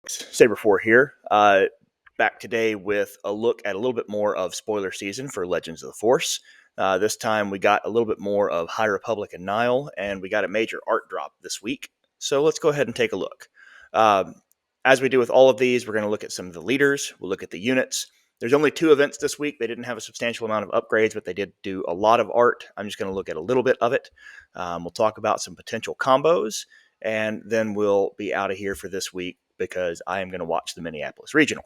Saber4 here, back today with a look at a little bit more of spoiler season for Legends of the Force. This time we got a little bit more of High Republic and Nihl, and we got a major art drop this week. So let's go ahead and take a look. As we do with all of these, we're going to look at some of the leaders. We'll look at the units. There's only 2 events this week. They didn't have a substantial amount of upgrades, but they did do a lot of art. I'm just going to look at a little bit of it. We'll talk about some potential combos, and then we'll be out of here for this week because I am going to watch the Minneapolis Regional.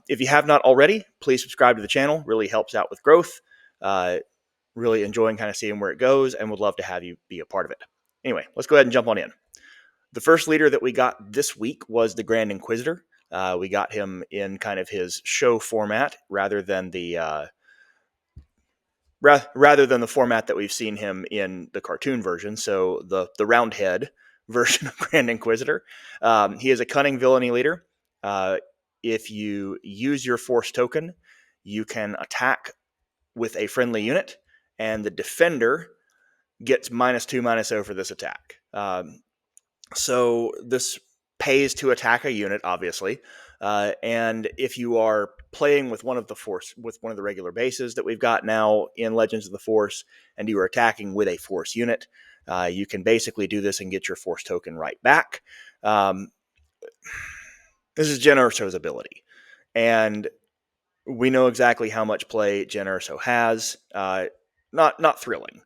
If you have not already, please subscribe to the channel. Really helps out with growth. Really enjoying kind of seeing where it goes, and would love to have you be a part of it. Anyway, let's go ahead and jump on in. The first leader that we got this week was the Grand Inquisitor. We got him in kind of his show format rather than the format that we've seen him in the cartoon version. So the roundhead version of Grand Inquisitor. He is a cunning villainy leader. If you use your force token, you can attack with a friendly unit, and the defender gets -2/-0 for this attack. So this pays to attack a unit, obviously. And if you are playing with one of the regular bases that we've got now in Legends of the Force, and you are attacking with a force unit, you can basically do this and get your force token right back. This is Jyn Erso's ability, and we know exactly how much play Jyn Erso has. Not thrilling.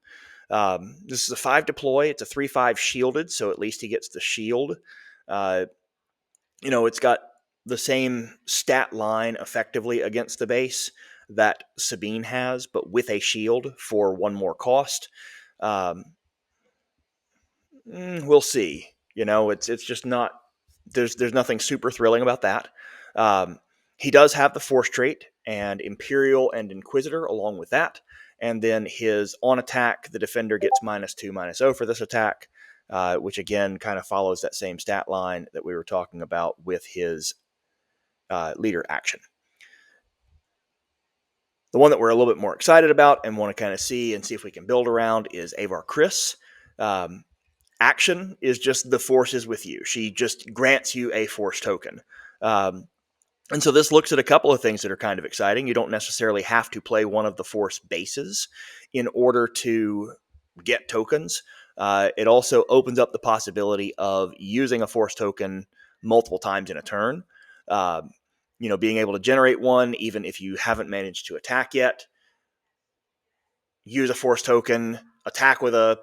This is a 5 deploy. It's a 3/5 shielded, so at least he gets the shield. It's got the same stat line effectively against the base that Sabine has, but with a shield for 1 more cost. We'll see. It's just not. There's nothing super thrilling about that. He does have the Force trait and Imperial and Inquisitor along with that. And then his on attack, the defender gets -2/-0 for this attack, which again kind of follows that same stat line that we were talking about with his leader action. The one that we're a little bit more excited about and want to kind of see if we can build around is Avar Kriss. Action is just the Force is with you. She just grants you a Force token. And so this looks at a couple of things that are kind of exciting. You don't necessarily have to play one of the Force bases in order to get tokens. It also opens up the possibility of using a Force token multiple times in a turn. Being able to generate one, even if you haven't managed to attack yet. Use a Force token, attack with a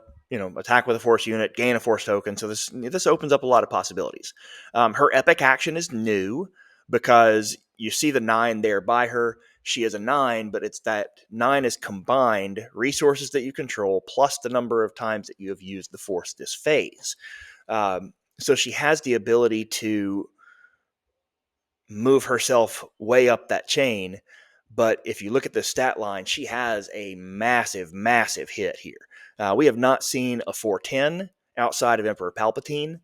Force unit, gain a Force token. So this opens up a lot of possibilities. Her epic action is new, because you see the 9 there by her. She is a 9, but it's that 9 is combined resources that you control plus the number of times that you have used the Force this phase. So she has the ability to move herself way up that chain. But if you look at the stat line, she has a massive, massive hit here. We have not seen a 410 outside of Emperor Palpatine.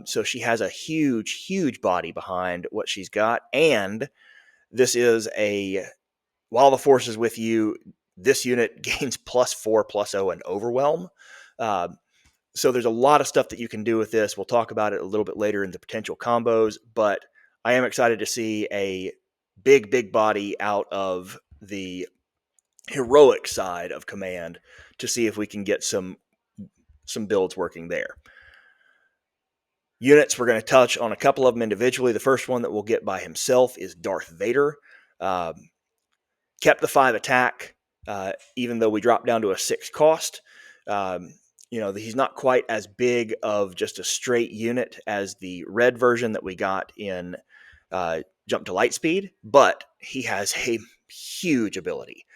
So she has a huge, huge body behind what she's got. And this is while the Force is with you, this unit gains +4/+0 and Overwhelm. So there's a lot of stuff that you can do with this. We'll talk about it a little bit later in the potential combos, but I am excited to see a big, big body out of the heroic side of command to see if we can get some builds working there. Units, we're going to touch on a couple of them individually. The first one that we'll get by himself is Darth Vader. Kept the 5 attack, even though we dropped down to a 6 cost. He's not quite as big of just a straight unit as the red version that we got in Jump to Lightspeed, but he has a huge ability.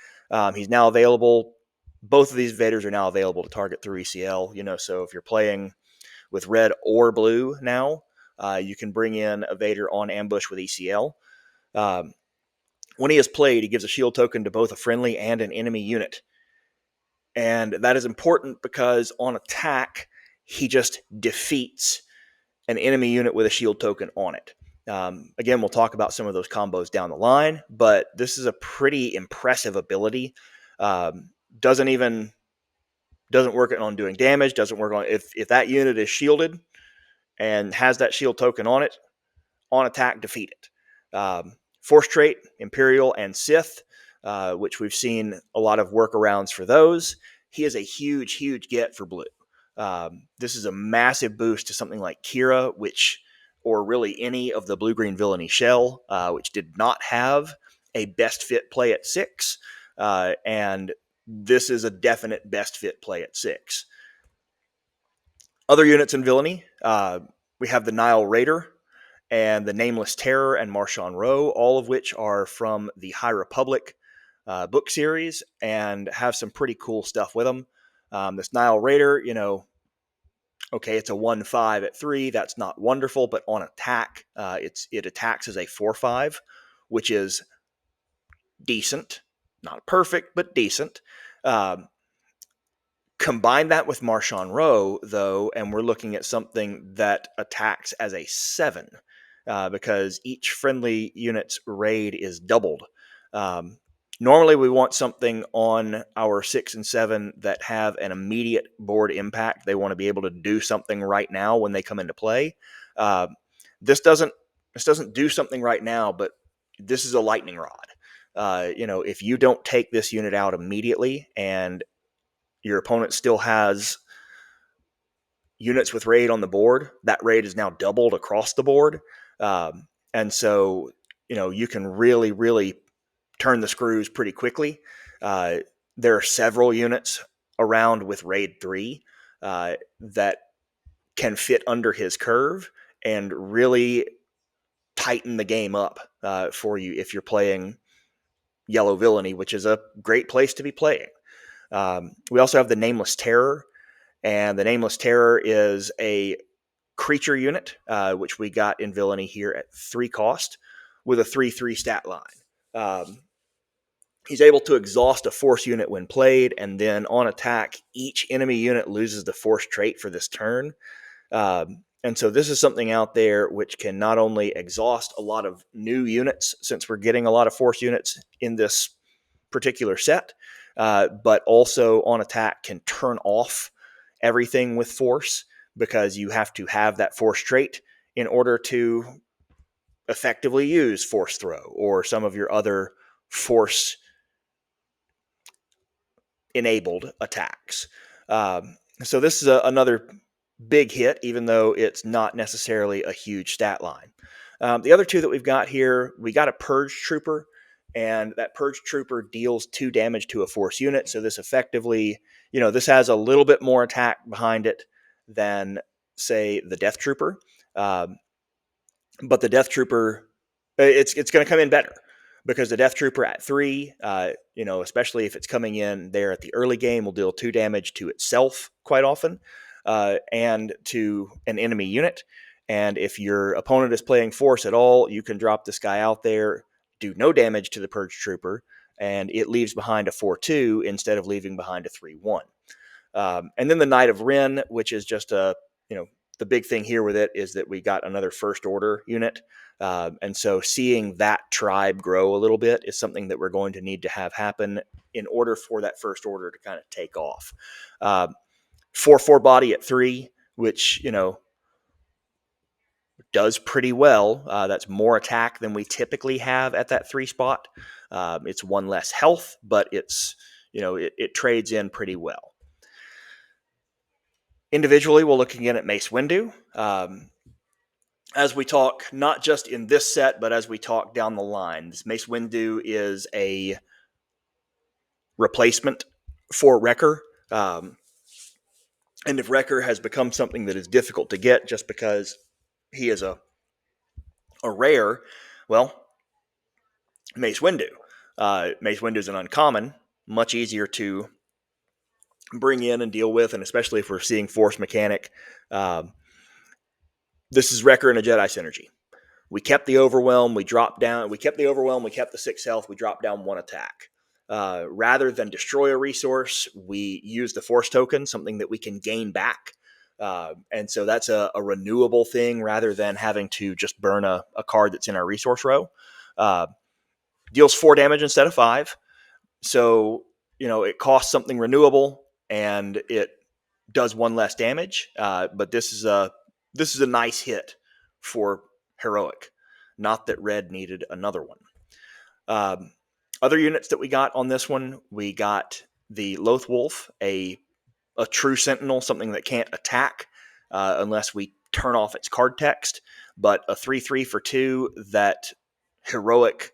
He's now available. Both of these Vaders are now available to target through ECL. So if you're playing with red or blue now, you can bring in a Vader on ambush with ECL. When he is played, he gives a shield token to both a friendly and an enemy unit. And that is important because on attack, he just defeats an enemy unit with a shield token on it. Again, we'll talk about some of those combos down the line, but this is a pretty impressive ability. Doesn't work on doing damage, doesn't work on if that unit is shielded and has that shield token on it, on attack, defeat it. Force trait, Imperial and Sith, which we've seen a lot of workarounds for those. He is a huge, huge get for blue. This is a massive boost to something like Kira, or really any of the blue-green villainy shell, which did not have a best fit play at 6. And this is a definite best fit play at 6. Other units in villainy, we have the Nihl Raider and the Nameless Terror and Marchand Rowe, all of which are from the High Republic book series and have some pretty cool stuff with them. This Nihl Raider, okay, it's a 1/5 at 3. That's not wonderful, but on attack, it attacks as a 4/5, which is decent. Not perfect, but decent. Combine that with Marchand Rowe, though, and we're looking at something that attacks as a 7, because each friendly unit's raid is doubled. Normally, we want something on our 6 and 7 that have an immediate board impact. They want to be able to do something right now when they come into play. This doesn't do something right now, but this is a lightning rod. If you don't take this unit out immediately and your opponent still has units with raid on the board, that raid is now doubled across the board. And so, you can really, really turn the screws pretty quickly. There are several units around with raid 3 that can fit under his curve and really tighten the game up for you if you're playing Yellow Villainy, which is a great place to be playing. We also have the Nameless Terror, and the Nameless Terror is a creature unit, which we got in Villainy here at 3 cost with a 3/3 stat line. He's able to exhaust a force unit when played, and then on attack, each enemy unit loses the force trait for this turn. And so this is something out there which can not only exhaust a lot of new units, since we're getting a lot of force units in this particular set, but also on attack can turn off everything with force, because you have to have that force trait in order to effectively use force throw or some of your other force enabled attacks. So this is another big hit, even though it's not necessarily a huge stat line. The other two that we've got here, we got a Purge Trooper, and that Purge Trooper deals 2 damage to a force unit. So this effectively, this has a little bit more attack behind it than, say, the Death Trooper. But the Death Trooper, it's going to come in better, because the Death Trooper at 3, especially if it's coming in there at the early game, will deal 2 damage to itself quite often, and to an enemy unit. And if your opponent is playing force at all, you can drop this guy out there, do no damage to the Purge Trooper, and it leaves behind a 4/2 instead of leaving behind a 3/1. And then the Knight of Ren, which is just the big thing here with it is that we got another First Order unit. And so seeing that tribe grow a little bit is something that we're going to need to have happen in order for that First Order to kind of take off. 4/4 body at 3, which, does pretty well. That's more attack than we typically have at that 3 spot. It's 1 less health, but it's, it trades in pretty well. Individually, we'll look again at Mace Windu. As we talk, not just in this set, but as we talk down the line, this Mace Windu is a replacement for Wrecker. And if Wrecker has become something that is difficult to get just because he is a rare, well, Mace Windu. Mace Windu is an uncommon, much easier to bring in and deal with, and especially if we're seeing Force Mechanic. This is Wrecker and a Jedi synergy. We kept the overwhelm, we dropped down. We kept the overwhelm, we kept the 6 health, we dropped down 1 attack. Rather than destroy a resource, we use the Force token, something that we can gain back. And so that's a renewable thing rather than having to just burn a card that's in our resource row. Deals 4 damage instead of 5. So, it costs something renewable and it does 1 less damage. But this is a nice hit for Heroic. Not that red needed another one. Um, Other units that we got on this one, we got the Loth Wolf, a true sentinel, something that can't attack unless we turn off its card text, but a 3/3 for 2 that heroic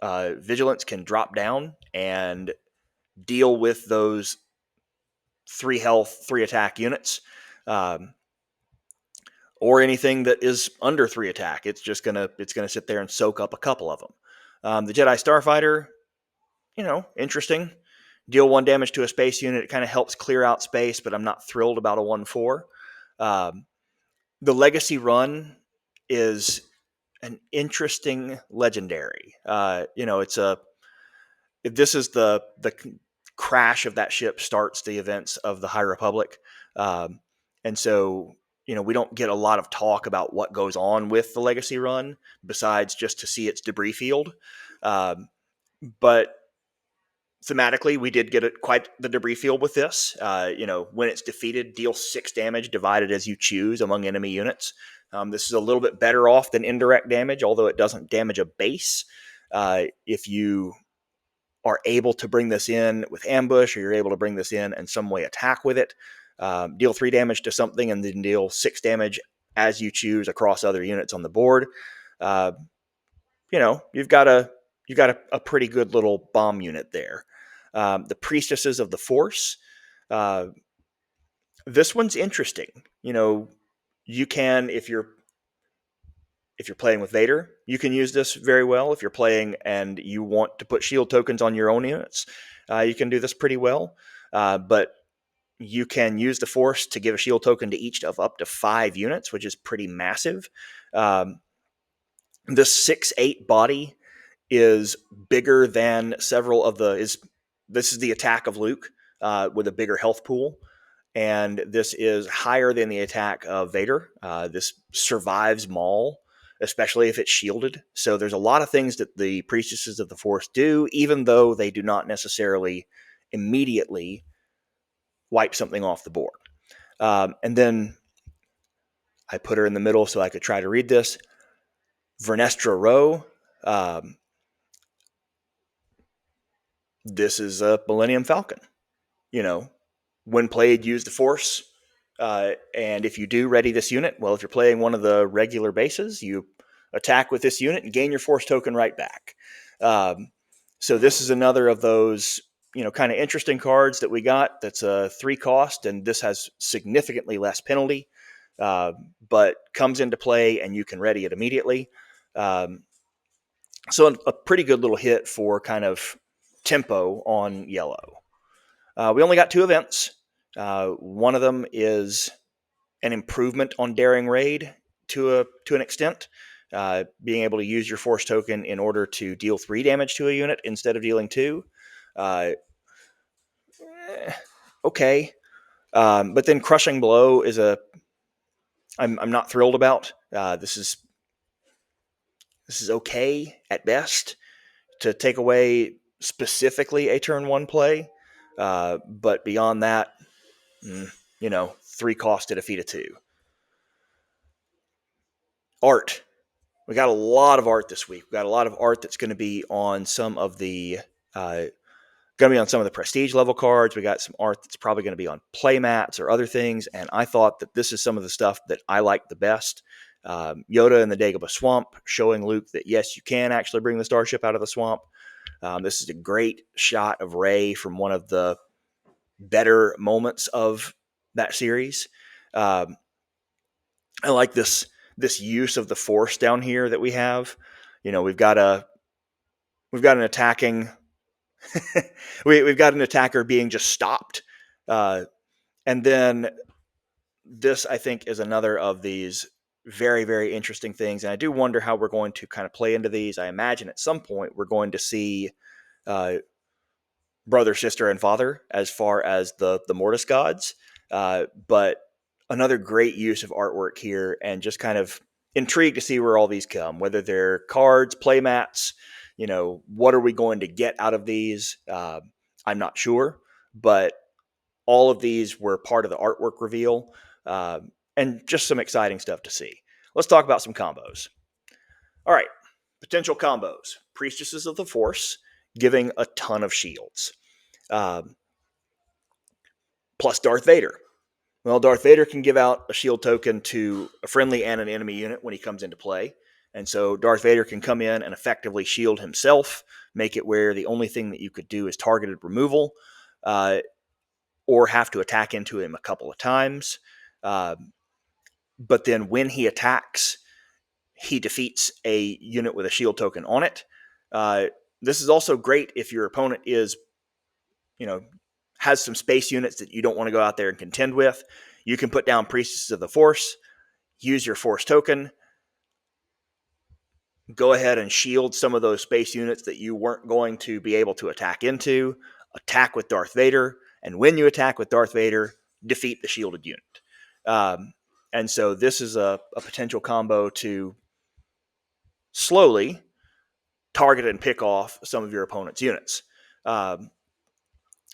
vigilance can drop down and deal with those 3 health, 3 attack units. Or anything that is under 3 attack. It's gonna sit there and soak up a couple of them. The Jedi Starfighter, interesting. Deal 1 damage to a space unit. It kind of helps clear out space, but I'm not thrilled about a 1/4. The Legacy run is an interesting legendary. It's a this is the crash of that ship starts the events of the High Republic, and so we don't get a lot of talk about what goes on with the Legacy run besides just to see its debris field. But thematically, we did get quite the debris field with this. When it's defeated, deal 6 damage divided as you choose among enemy units. This is a little bit better off than indirect damage, although it doesn't damage a base. If you are able to bring this in with ambush, or you're able to bring this in and some way attack with it, deal 3 damage to something and then deal 6 damage as you choose across other units on the board. You've got a pretty good little bomb unit there. The Priestesses of the Force. This one's interesting. You can, if you're playing with Vader, you can use this very well. If you're playing and you want to put shield tokens on your own units, you can do this pretty well. But you can use the Force to give a shield token to each of up to 5 units, which is pretty massive. This 6/8 body is bigger than several of this is the attack of Luke with a bigger health pool. And this is higher than the attack of Vader. This survives Maul, especially if it's shielded. So there's a lot of things that the Priestesses of the Force do, even though they do not necessarily immediately wipe something off the board. And then I put her in the middle so I could try to read this. Vernestra Rowe. This is a Millennium Falcon. When played, use the Force. And if you do ready this unit, well, if you're playing one of the regular bases, you attack with this unit and gain your Force token right back. So this is another of those, kind of interesting cards that we got. That's a 3 cost, and this has significantly less penalty, but comes into play and you can ready it immediately. So a pretty good little hit for kind of tempo on yellow. We only got 2 events. One of them is an improvement on Daring Raid to an extent, being able to use your Force token in order to deal 3 damage to a unit instead of dealing 2. Okay, but then Crushing Blow is I'm not thrilled about. This is okay at best to take away specifically a turn 1 play, but beyond that, 3 cost to defeat a 2. Art. We got a lot of art this week. We got a lot of art that's going to be on some of the prestige level cards. We got some art that's probably going to be on playmats or other things. And I thought that this is some of the stuff that I like the best. Yoda in the Dagobah Swamp, showing Luke that yes, you can actually bring the starship out of the swamp. This is a great shot of Rey from one of the better moments of that series. I like this use of the Force down here that we have. We've got an attacking we've got an attacker being just stopped, and then this I think is another of these very, very interesting things. And I do wonder how we're going to kind of play into these. I imagine at some point we're going to see brother, sister, and father as far as the Mortis gods, but another great use of artwork here, and just kind of intrigued to see where all these come, whether they're cards, playmats, what are we going to get out of these? I'm not sure, but all of these were part of the artwork reveal, and just some exciting stuff to see. Let's talk about some combos. All right, potential combos. Priestesses of the Force, giving a ton of shields. Um, plus Darth Vader. Well, Darth Vader can give out a shield token to a friendly and an enemy unit when he comes into play. And so Darth Vader can come in and effectively shield himself, make it where the only thing that you could do is targeted removal, or have to attack into him a couple of times. Uh, but then when he attacks, he defeats a unit with a shield token on it. This is also great if your opponent is, has some space units that you don't want to go out there and contend with. You can put down Priestesses of the Force, use your Force token, go ahead and shield some of those space units that you weren't going to be able to attack into, attack with Darth Vader, and when you attack with Darth Vader, defeat the shielded unit. And so this is a potential combo to slowly target and pick off some of your opponent's units.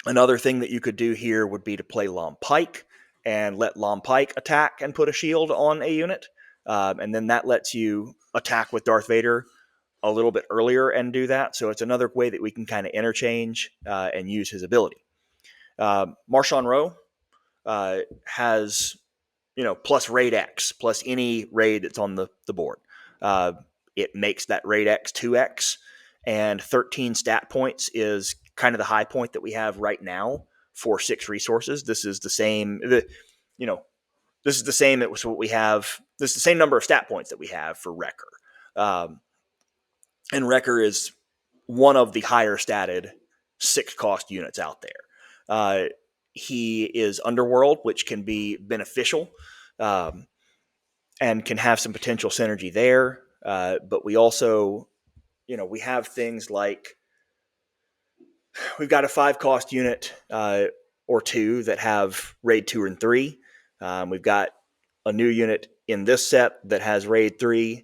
Another thing that you could do here would be to play Lom Pike and let Lom Pike attack and put a shield on a unit. And then that lets you attack with Darth Vader a little bit earlier and do that. So it's another way that we can kind of interchange and use his ability. Marchand Rowe has, plus raid X, plus any raid that's on the board. It makes that raid X 2X, and 13 stat points is kind of the high point that we have right now for 6 resources. This is the same, this is the same. It was what we have. This is the same number of stat points that we have for Wrecker. And Wrecker is one of the higher statted 6 cost units out there. He is Underworld, which can be beneficial and can have some potential synergy there. But we also, we have things like we've got a 5 cost unit or 2 that have raid 2 and 3. We've got a new unit in this set that has raid 3.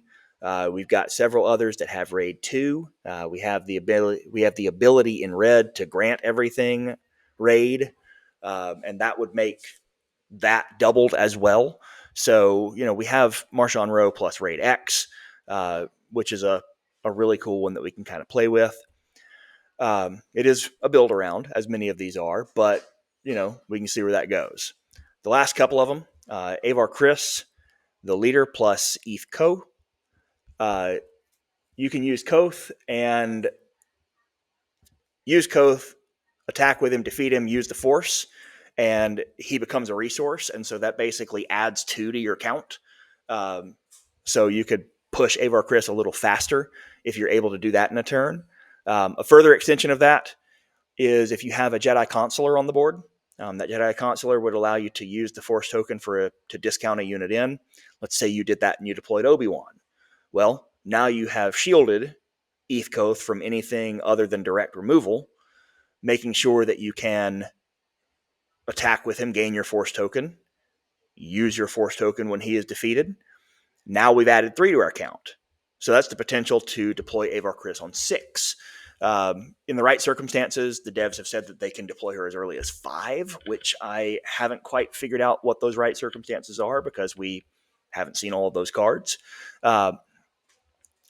We've got several others that have raid 2. We have the ability in red to grant everything raid, and that would make that doubled as well. So we have Marchand Rowe plus raid X, which is a really cool one that we can kind of play with. It is a build around, as many of these are, but we can see where that goes. The last couple of them, Avar Kriss, the leader plus Eth Ko. You can use Koth and use Koth, attack with him, defeat him, use the Force, and he becomes a resource. And so that basically adds 2 to your count. So you could push Avar Kriss a little faster if you're able to do that in a turn. A further extension of that is if you have a Jedi Consular on the board. That Jedi Consular would allow you to use the Force token to discount a unit in. Let's say you did that and you deployed Obi-Wan. Well, now you have shielded Eth Koth from anything other than direct removal, making sure that you can attack with him, gain your Force token, use your Force token when he is defeated. Now we've added 3 to our count. So that's the potential to deploy Avar Kriss on 6. In the right circumstances, the devs have said that they can deploy her as early as 5, which I haven't quite figured out what those right circumstances are because we haven't seen all of those cards.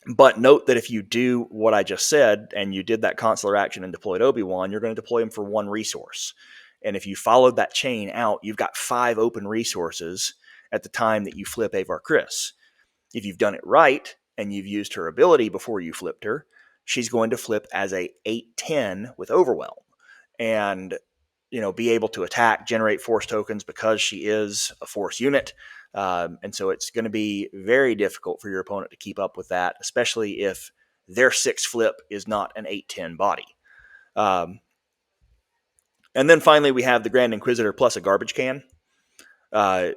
But note that if you do what I just said and you did that consular action and deployed Obi-Wan, you're going to deploy him for 1 resource. And if you followed that chain out, you've got 5 open resources at the time that you flip Avar Kriss. If you've done it right and you've used her ability before you flipped her, she's going to flip as a 8/10 with Overwhelm and be able to attack, generate Force tokens because she is a Force unit. And so it's going to be very difficult for your opponent to keep up with that, especially if their 6 flip is not an 8/10 body. And then finally, we have the Grand Inquisitor plus a garbage can. I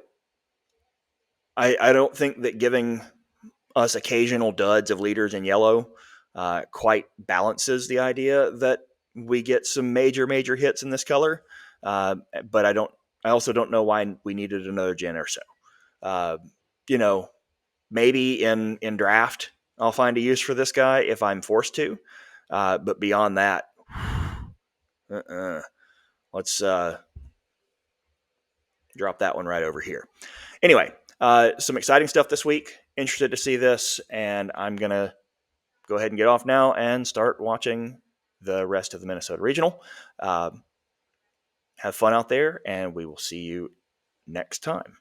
don't think that giving us occasional duds of leaders in yellow quite balances the idea that we get some major hits in this color. But I also don't know why we needed another gen or so. Maybe in draft I'll find a use for this guy if I'm forced to. But beyond that, let's drop that one right over here. Anyway, some exciting stuff this week. interested to see this, and I'm going to go ahead and get off now and start watching the rest of the Minnesota Regional. Have fun out there, and we will see you next time.